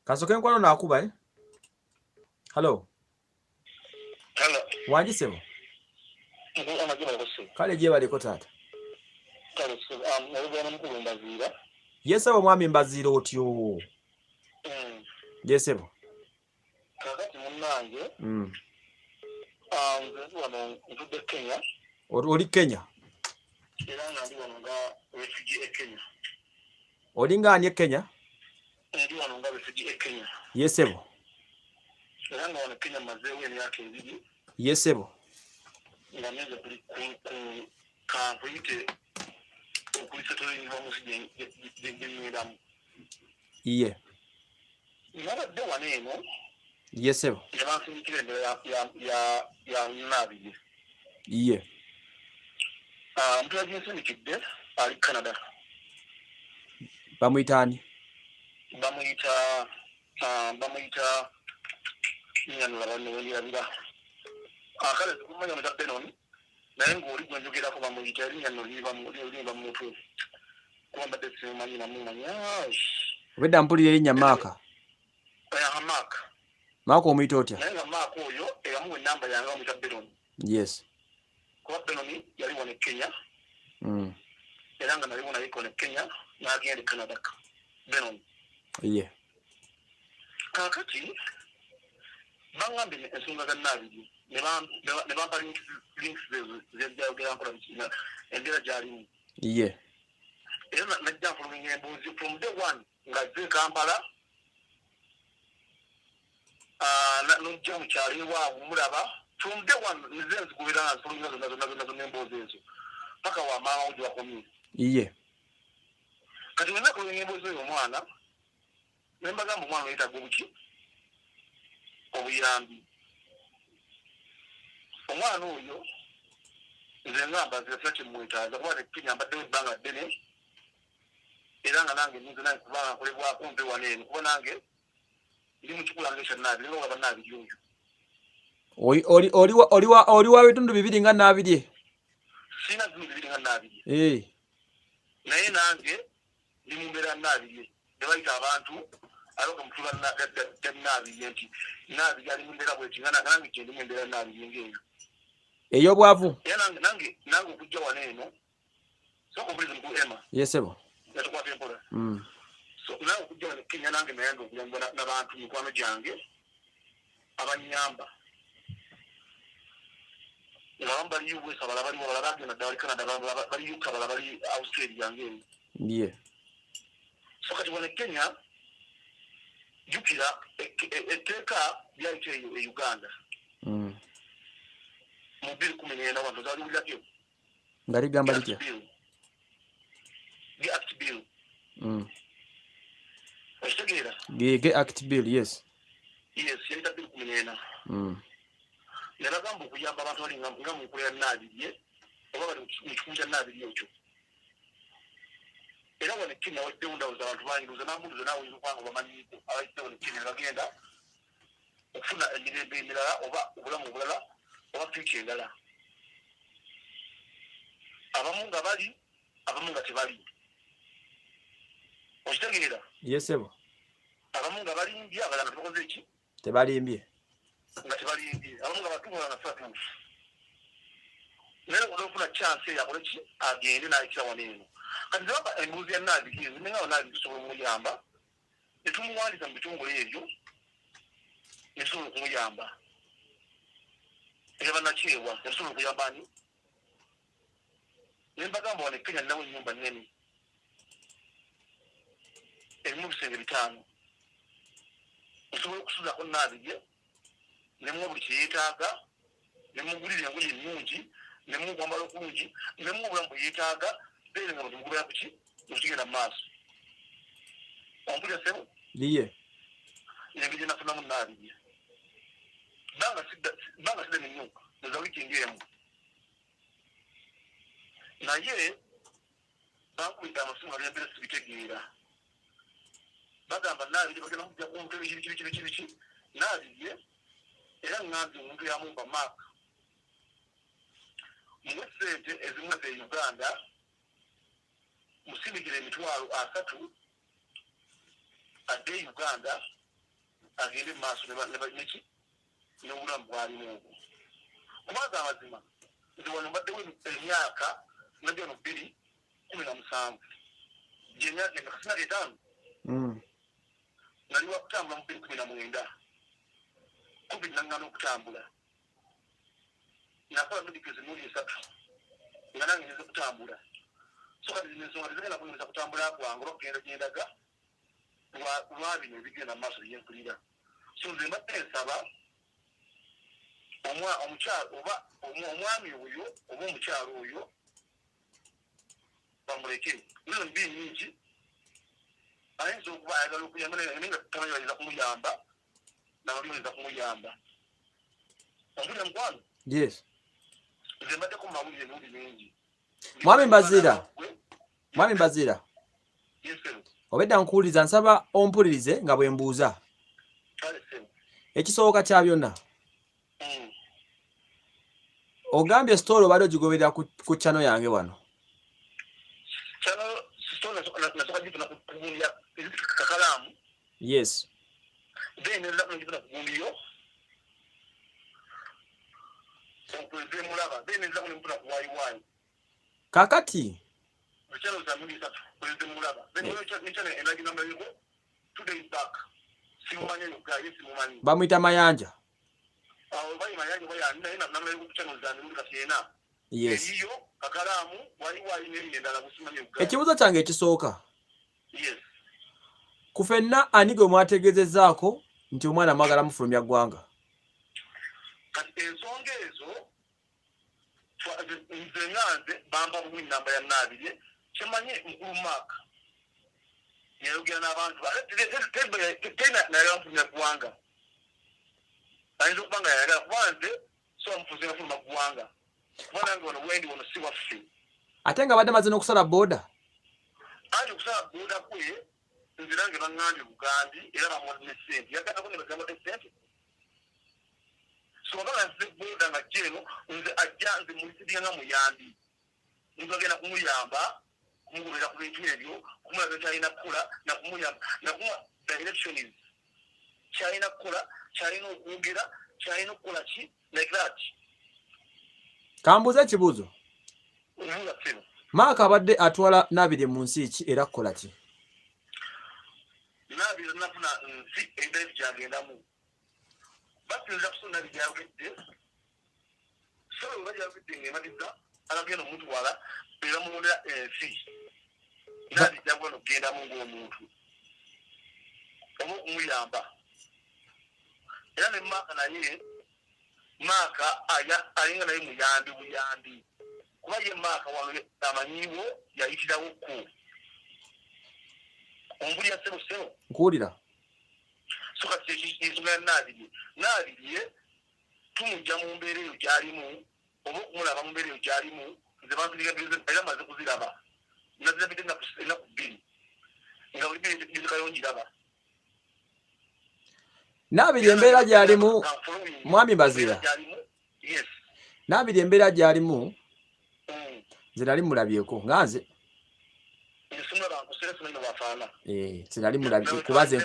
Kasoke nkwano nakuba Hello. Hello. Wajisebo. Kale je baliko tata. Kale nabona mukulu mbazira. Yesebo mwami mbazira otyo. Yesebo. Kakati munnange. Nze wano ntudde Kenya. Oli Kenya. Era nga ndi wano nga refugee e Kenya. Oli ngani e Kenya? Ndi wano nga refugee e Kenya. Yesebo. Era nga wano Kenya mazeewo emyaka 2. Yesebo. Nga neze kuli kankuyite okulisetulira omusi gyenyiramu. Iye. Nabadde wano eno. Yesebo. Nga bansinikira endala ya Nabiri. Iye. Mtu aginsindikidde ali Canada. Bamuyitani? Bamuyita nyanula bannewendirabira. Akale zikumanya meta Benon. Naye ng'oli gwe njogerako bamuyita erinnyano lirimba mu mutwe. Kuba mbadde simumanyi namumanya. Obedda mpulira erinnya Maaka. Maaka. Maaka omuyita otya? Naye nga Maaka oyo eyamuwa ennamba yange bamuyita Benon. Yes. Kuba Benon yali wano e Kenya. Era nga naliwo naye wano e Kenya n'agenda e Canada. Benon. Iye. Kakati bangambye ensonga za Nabiri ne bampa links z'ebyayogera nkola bikina endera gy'alimu. Iye. Era najja nfulumya emboozi from day one nga zze Kampala n'ojja mu kyalo ewaabwe mulaba from day one nze nzigubira nfulumya zonna emboozi ezo paka wa maama wo gye wakomye. Iye. Kati wenna kulumya emboozi eyo omwana ne mbagamba omwana oyetaaga obuki obuyambi. Omwana oyo nze ngamba nze sina kyemmwetaaza kuba Kenya mbaddewo ebbanga ddene era nga nange nninze nange kubanga nkolebwako nve wano eno kuba nange ndi mu kikulanga ekya Nabiri nga waba Nabiri oyo. Oli wa bitundu bibiri nga Nabiri? Sina bitundu bibiri nga Nabiri. Naye nange ndi mu mbeera Nabiri ne bayita abantu aloko mutula Nabiri nti Nabiri ali mu mbeera bweti nga nange kyendi mu mbeera Nabiri ng'eyo. Ey'obwavu? Nange okujja wano eno sooka obulizi mukulu Emma. Yesebo. Yatukwata empola. So nange okujja wano Kenya nange nayange okuyamba n'abantu mikwano gyange abanyamba. Nga bamu bali US abala baliwo abala bagenda ddala bali Canada bali UK abala bali Australia ng'eyo. Iye. So kati wano Kenya jjukira etteeka lyayita eyo e Uganda. Mu 2014 abantu zaaliwulirako. Nga ligamba litya? The Act Bill. Okitegeera? The Act Bill, yes. Yes, yayita 2014. Ne bagamba okuyamba abantu bali nga mu nkola ya Nabiri oba bali mu kikungu kya Nabiri ekyo. Era wano Kenya waddewo ndawooza abantu banyiruza n'ambuuliza naawe oyinza okubanga bamanyiiko abayita wano Kenya ne bagenda okufuna emirembe emirala oba obulamu obulala oba fiuca endala. Abamu nga bali, abamu nga tebali. Okitegeera? Yesebo. Abamu nga balimbye abalala nga tebakoze eki? Tebalimbye. Nga tebalimbye. Abamu nga batuula nga satuufu. Naye olw'okufuna chance eyo akole ki? Agende n'ayitira wano eno. Kati zibaba embuuzi ya Nabiri zimenga wa Nabiri tusobola okumuyamba ne tumuwandiika mu bitongole ebyo ne tusobola okumuyamba. Era bannakirewa ne tusobola okuyamba ani? Ne mbagamba wano e Kenya nnawo ennyumba nnene erimu ebisenge 5. Osobola okusuulako Nabiri ne muwa buli kye yeetaaga ne mugulira engoye ennungi ne muwa okwambala okulungi ne muwa obulamu bwe yeetaaga beere nga batumugubira ku ki nekigenda mu maaso. Ompulira Ssebo? Iye. Engeri gye nafunamu Nabiri banga sidde nnyo neza wiiki ng'emu naye bankubidde amasimu nga byembeera sibitegeera. Bagamba Nabiri bagenda kujja ku ntebe kibiki Nabiri era ngambye omuntu yamumpa Maaka muwe ssente ezimu ze Uganda musindikira emitwalo 3 adde Uganda agende mu maaso ne n'obulamu bwalimu obwo. Kubanga amazima nti wano mbaddewo emyaka nabyo 2017 gyemyaka emikasina 5 nali wakutambula mu 2019 covid nangana okutambula nakola medical zimuli 3 nga nange nze kutambula so kati nsonga tezigenda kuyinza kutambula kwange olwokugenda gyendaga lwabino ebigenda mu maaso byenkulira so nze mbadde nsaba omukyalo oba omwami oyo oba omukyalo oyo bamuleke nino mbi nyingi ayinza okuba ayagala okuyamba naye nga tamayinza kumuyamba nabalinza kumuyamba ompulira mukwano yes nze mbaddeko mumawulire emirundi mingi mwami Mbazira yes obedda nkuwuliza nsaba ompulirize nga bwe mbuuza ekisooka kya byonna ogambye story obadde ogigoberera ku channel yange wano yes kakati bamwita Mayanja yes ekibuuzo kyange ekisooka ku ffenna ani gwe mwategeezezzaako nti omwana mwagala mufulumya ggwanga kati ensonga ezo nze nanze bamba bumu namba ya Nabirye kyemanye mukulu Maaka yayogera n'abantu nayamfulumya ggwanga ayinza okuba nga yayagala kuba nze so mufuzi nafuluma ggwanga kuba nange wano wendi wano si waffe ate nga badde maze n'okusala booda anti okusala booda kwe nze nange baŋŋambye bugambi era bamuwadde n'essente yagatako ne bagamba essente so bagala nze booda nga jeeno nze ajja nze mulisirya nga muyambi nze agenda kumuyamba kumugulira ku bintu ebyo kumulaga kyalina kukola nakumuyamba nakuma directions kyalina kukola kyalina okwogera kyalina okukola ki like that. Kambuza ekibuuzo Maaka abadde atwala Nabirye mu nsi ki era kukola ki? Nabirye nafuna nsi ebintu byagendamu basinza kusona byagedde so bajagedde ngemaliza alagenda omuntu wala era mulondera ensi Nabirye jagwana okugendamu ng'omuntu oba okumuyamba era ne Maaka naye Maaka alinga naye buyambi kuba ye Maaka wano amanyiwo yayitirawo ku ombulira sebo nkuwulira so kati ensonga ya Nabirye tumujja mu mbeera eyo gy'alimu oba okumulaba mu mbeera eyo gy'alimu nze banzirigagiriza era maze kuziraba nazirabidde ennaku 2 nga buli bizikayongiraba Nabirye embeera gy'alimu mwami Mbazira Nabirye embeera gy'alimu nze nali mulabyeko nga nze sinali mulabye kubaze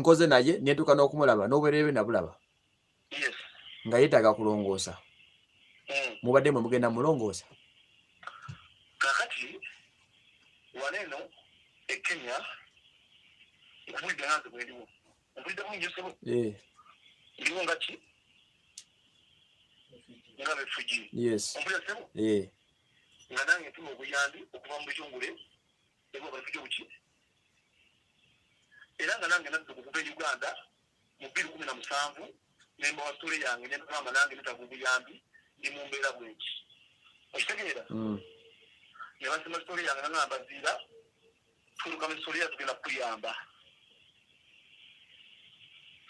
nkoze naye nentuka n'okumulaba n'obwerere nabulaba nga yeetaaga kulongoosa mubadde mwe mugenda mulongoosa kakati waneno e Kenya nkubulidde nanze bweriwo ompulidde mungi sebo ndiwo nga ki nga befugi ompulidde sebo nga nange ntuma obuyambi okuva mu butongole ebo bafugi obuki era nga nange nazze okuva e Uganda mu 2017 nemba wa story yange nembagamba nange netaga obuyambi ndi mu mbeera bweki okitegeera ne basema story yange nangamba Mbazira tuluka mu story tugenda kuyamba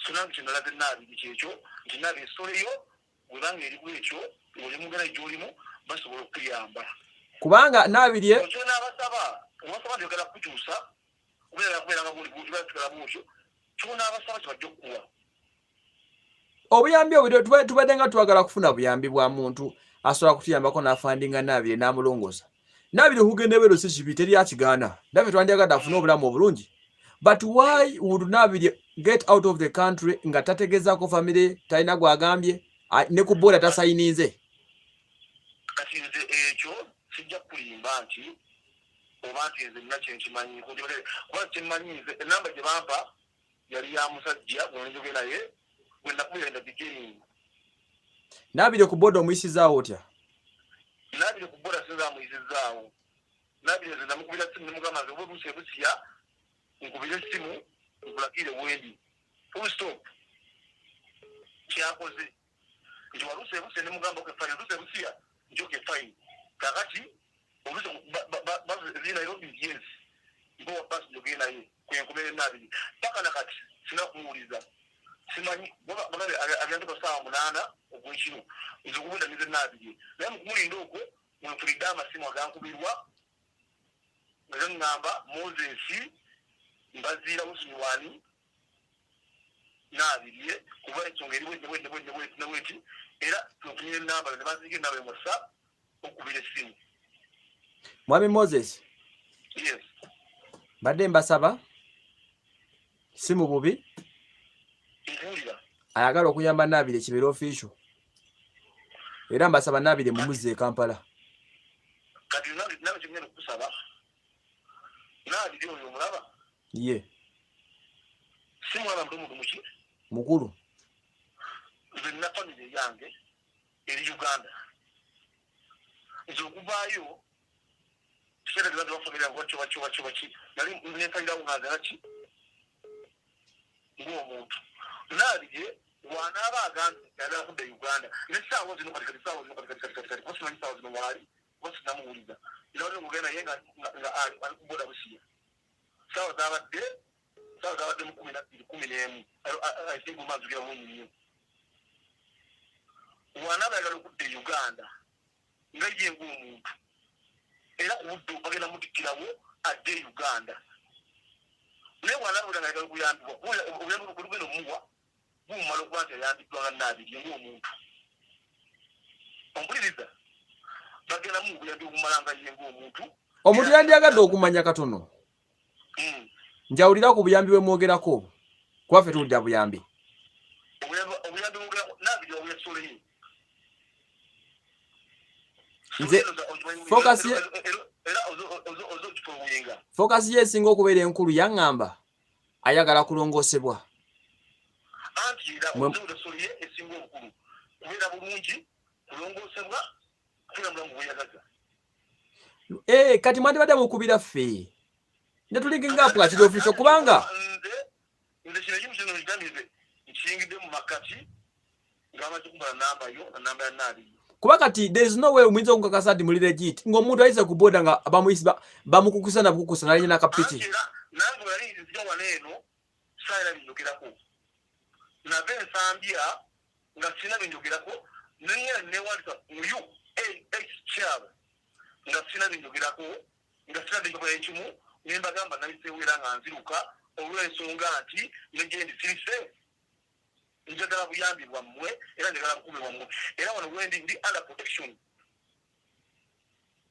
so nange kyendalaze Nabirye kyekyo nti Nabirye story yo bwebanga eri bwekyo oli mugala gy'olimu basobola okuyamba kubanga Nabirye kyonabasaba ndyogera kukyusa kubeera buli buntu batukala butyo kyonabasaba kibajja okukuwa obuyambi obwo tubadde nga twagala kufuna buyambi bwa muntu asobola kutuyambako n'afandinga Nabirye n'amulongoosa Nabirye okugenda ebeero si kibi teri akigaana naffe twandyagadde afune obulamu obulungi But why would Nabili get out of the country nga tategezaako family talina gwagambye ne ku boda tasayinize? Kati nze ekyo sijja kulimba nti oba nti nze nina kyenkimanyi kuba kyemmanyi nze enamba gye bampa yali ya musajja bwenjoge naye bwe nakubira the beginning. Nabili ku boda omuyisizaawo otya? Nabili ku boda sinza amuyisizaawo. Nabili nze namukubira simu ne mugamba nze obwebuusa ebusiya nkubira essimu nkulagire wendi. Full stop. Kyakoze nti waluusa ebusiya ne mugamba okefayini oluusa ebusiya njoke fine. Kakati oluusa bazina Nairobi yes. Mbo wa basi njogere naye kwenkubere Nabili. Paka nakati sina kumuwuliza. Simanyi bagabe agenda saa 8 ogwekiro nze kubunda nize Nabili. Naye mukumulinda okwo mwenfulidde amasimu agankubirwa nga ngamba Moses mbazira musuwani Nabili kuba ensonga eri bweti era tufunye namba ne bazige nawe mu WhatsApp okubira essimu. Mwami Moses. Yes. Badde mbasaba simu bubi ayagala okuyamba Nabili ekibeera official era mbasaba Nabili mumuze Kampala. Kati nawe kimwe okusaba Nabili oyo omulaba ye simu ana mdomo muki mukulu nze na family yange eri Uganda nze okuvaayo kera ndio family yangu wacho nali nefanyira ungaza ki ngo omuntu Nabili wanaaba aganze yali akudde Uganda nesaawo zino kati kosi manyi saawo zino wali kosi namuwuliza ilo ngugenda yenga ali kuboda busiya saawa zabadde mu 10 I think umanzi gira munyi wanaaba yali akudde Uganda ngaye ng'omuntu era uddu bagenda mutikirawo adde Uganda ne wanaaba yali kuyambibwa obuyambi kulugendo muwa bumalo kwante yandikwa Nabili ng'omuntu ompuliriza bagenda mu buyambi bumalanga yengo omuntu omuntu yandiyagadde okumanya katono njawulira ku buyambi bwe mwogerako kwaffe tudda buyambi obuyambi Nabili obuyasole nze focus yesinga okubeera enkulu yaŋŋamba ayagala kulongoosebwa anti era obuyasole esinga obukulu kubeera bulungi kulongoosebwa kufuna mulamu bweyagaza. Kati mwandibadde mukubira ffe ne tulinga apukatira official kubanga nze kino ekimu kino nkigambize nkiyingidde mu makati ng'amaze kumbala namba ya Nabili. Kuba kati there is no way muyinza okukakasa nti muli legit ng'omuntu ayise ku boda nga bamukukusa na bukukusa nalinye n'akapiki. Nange yali nzija wano eno saayira binjogerako nave nsambya nga sina binjogerako nengera newandika mu UAHCR nga sina binjogerako nga sina binjogera ekimu nembagamba nayiseewo era nga nziruka olw'ensonga nti negyendi sirise njagala buyambi bwammwe era njagala bukuumi bwammwe era wano wendi ndi under protection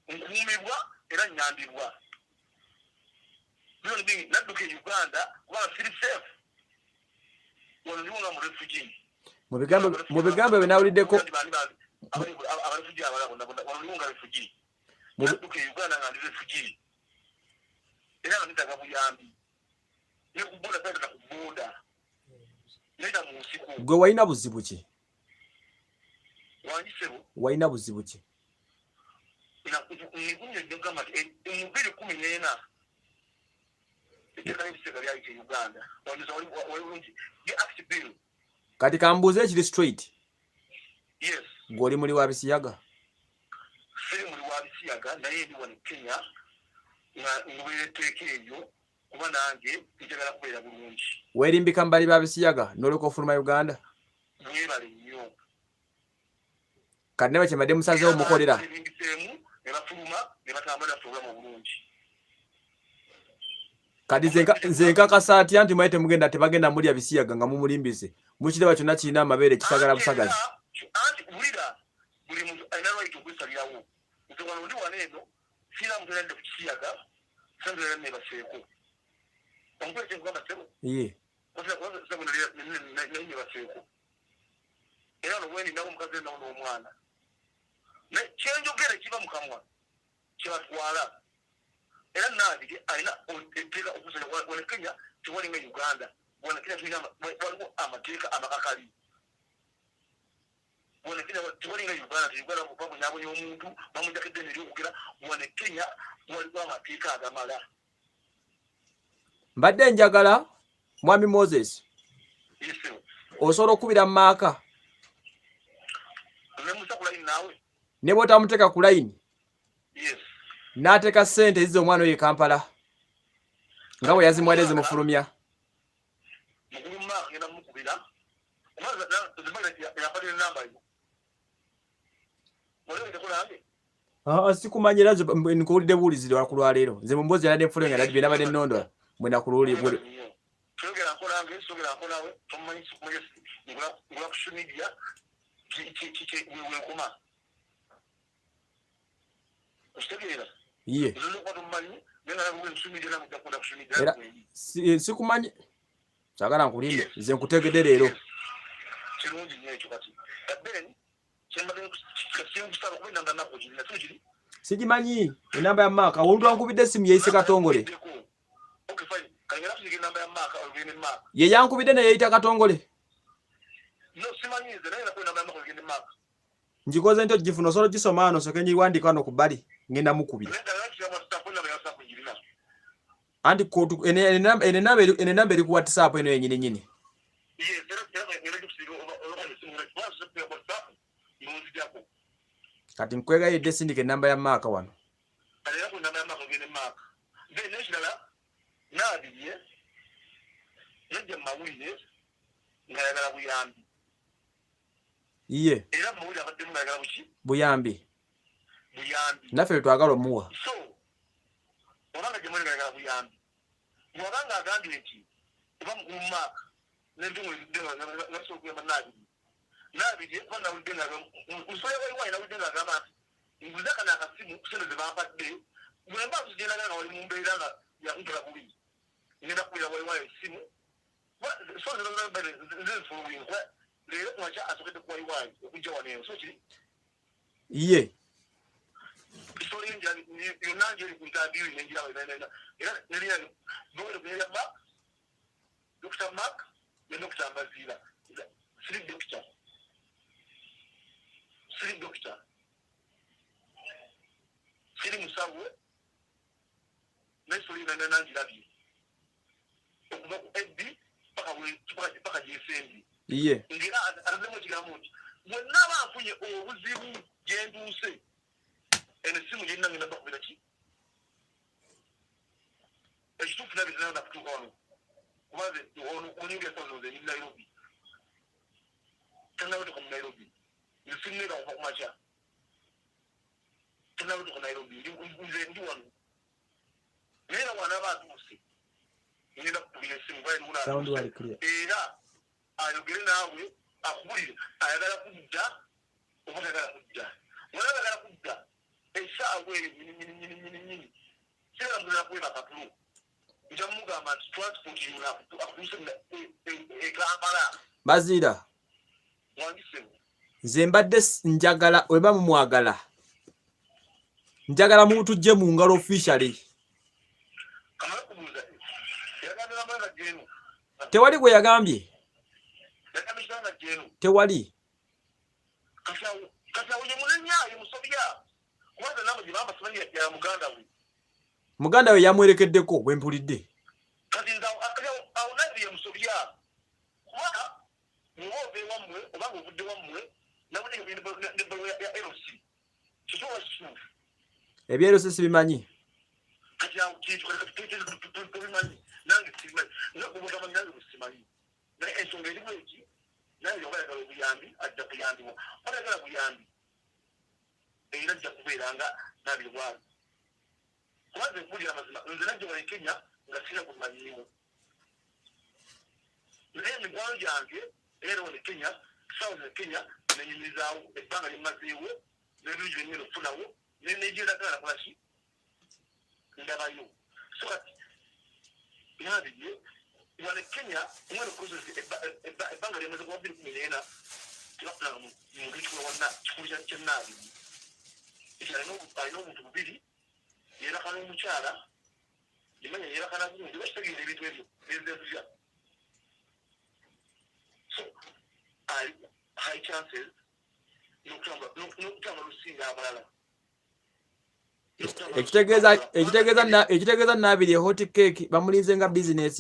nkuumibwa era nnyambibwa nadduka e Uganda kubanga siri safe wano ndiwo nga mu refugee mu bigambo bye nawuliddeko abarefugi abalabo wano ndiwo nga refugee nadduka e Uganda nga ndi refugee era nga nitaga buyambi ne ku boda saitata ku boda neta mu nsiko. Gwe walina buzibu ki? Wanjisebo walina buzibu ki? Nikunye ngamba mu 2014 Uganda. Kati kambuze ekiri straight. Yes. Goli muli wa Bisiyaga. Siri muli wa Bisiyaga naye ndi wano Kenya nga ngubire tekeyo kuba nange njagala kubeera bulungi. Werimbika mbali ba Bisiyaga noleko ofuluma Uganda. Mwebale nnyo. Kati ne bakyemadde musazeewo mukolera. Ne bafuluma ne batambula programu bulungi. Kadi nzenka kasati anti mwaite mugenda tebagenda muri Bisiyaga nga mumulimbise mukireba kyonna kirina amabeere kisagala busagazi anti bulira buli muntu alina right okwisalirawo nze wano ndi wano eno sina muntu alina ku Bisiyaga sandira ne baseeko Onkwe ngoma tebo. Ye. Kwa sababu nini baseko. Era nobweni nawo mukaze nawo n'omwana. Ne chenjo gere kiba mukamwa. Kibatwala. Era nabige aina onteka okusala wale Kenya tuwali nga Uganda. Wale Kenya tunyama waliwo amateeka amakakali. Wale Kenya tuwali nga Uganda mubabu nyabo y'omuntu bamujakide ne lyokugera wale Kenya waliwo amateeka agamala. Mbadde njagala Mwami Moses. Yes. Osobola okubira mu maaka. Ne bw'otamuteeka ku layini. Yes. N'ateeka ssente ezizo omwana oyo e Kampala. Nga bwe yazimwadde zimufulumya. Sikumanyi era nkuwulidde buwulizirwa ku lwaleero. Nze mu mboozi yalade nfulumya nga nabadde nabadde nnondola. Mwe nakulwulira. Sogera nkolange nawe tomanyi ngula ku social media wenkoma ositegeera ye era sikumanyi sagala nkulinde nze nkutegedde leero kirungi nnyo ekyo kati then kyembadekusaba kubinanga nako kirina kiri sigimanyi enamba ya maaka omuntu ankubidde essimu yeyise Katongole ye yankubidde ne yeyita Katongole. Njikoze ntyo gifuna osobola gisoma ano soke nyiwandiika wano ku bbali ngenda mukubira. Anti kotu enamba eri ku WhatsApp eno yenyini nyini. Kati nkwegayidde sindika enamba ya maaka wano. Nabiye yajja mawulire ngayagala buyambi iye era mawulire abadde ngayagala buyambi naffe twagala omuwa so obanga gye muli ngayagala buyambi wabanga agambye nti oba mumaka nendimunasobuyamba nabirye oba nawulidde nsobola waliwayi nawulidde ngagamba nti nguze kana akasimu kusente ze bampadde bwemba tugendagala nga wali mumbeera nga yakutola bubi ngenda kubira waliwayo essimu so nzenfuuwinkwe leero kumakya asokedde ku waliwayo okujja waneyo so kiri iye isoli yonna nje eri ku ntabiri nenjirawo era neriyano nowere kunyerya mak Dr. Mark ne Dr. Mbazira siri dokita siri musawe nesoli nanjirabye okuva ku ebbi paka gyesembi iye ngera atazemu ekigambo nti bwonna banfunye obuzibu gyentuuse eno essimu gyenna ngenda bakubira ki ekituufu nabye nayo nakutuuka wano kubaze oninga esonoze ni Nairobi tanawetuka mu Nairobi nsinnera okuva ku makya tanawetuka Nairobi nze ndi wano naye na wanaaba atuuse ngenda kukubira essimu era ayogere naawe akubulire ayagala kudda oba tayagala kudda wona ayagala kudda esaawa eyo nyini kiramulira kweba katulu nja mugamba nti transport yona akuuse e Kampala Bazira wangisemu nze mbadde njagala weba mumwagala njagala muntu gye mu ngalo officially tewali gwe yagambye tewali muganda we yamwerekeddeko bwe mpulidde ebyero sisi bimanyi ensonga erimu eki naye obayagala obuyambi ajja kuyambibwa oyagala buyambi era ajja kubeera nga nabirwala kubanze nkuwulira amazima nze najja wali Kenya nga sirina kumanyiimu naye emikwano gyange era wali Kenya saawa ze Kenya nenyumirizaawo ebbanga limazeewo n'ebintu byennyini okufunawo nenegyerakala nakolaki ndabayo so kati nabije wale Kenya umwana process ebanga lyamaze kuba biri kumenyera tubafuna mu gihe wonna kikuja kyennabi ikira no muntu bubiri yera kana omukyala limanya yera kana kunzi bashitagire ebintu ebyo bizya so high chances nokutamba lusinga abalala ekitegeeza nabiri hot cake bamulinze nga business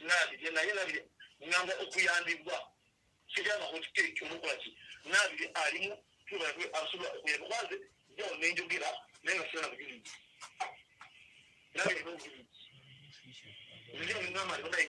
nabiri naye nabiri ngamba okuyandibwa kijana hot cake omukolaki nabiri alimu tubawe asobola okwaze yo nenjogira nenga sona bugini nabiri no bugini ndio ngamba ndio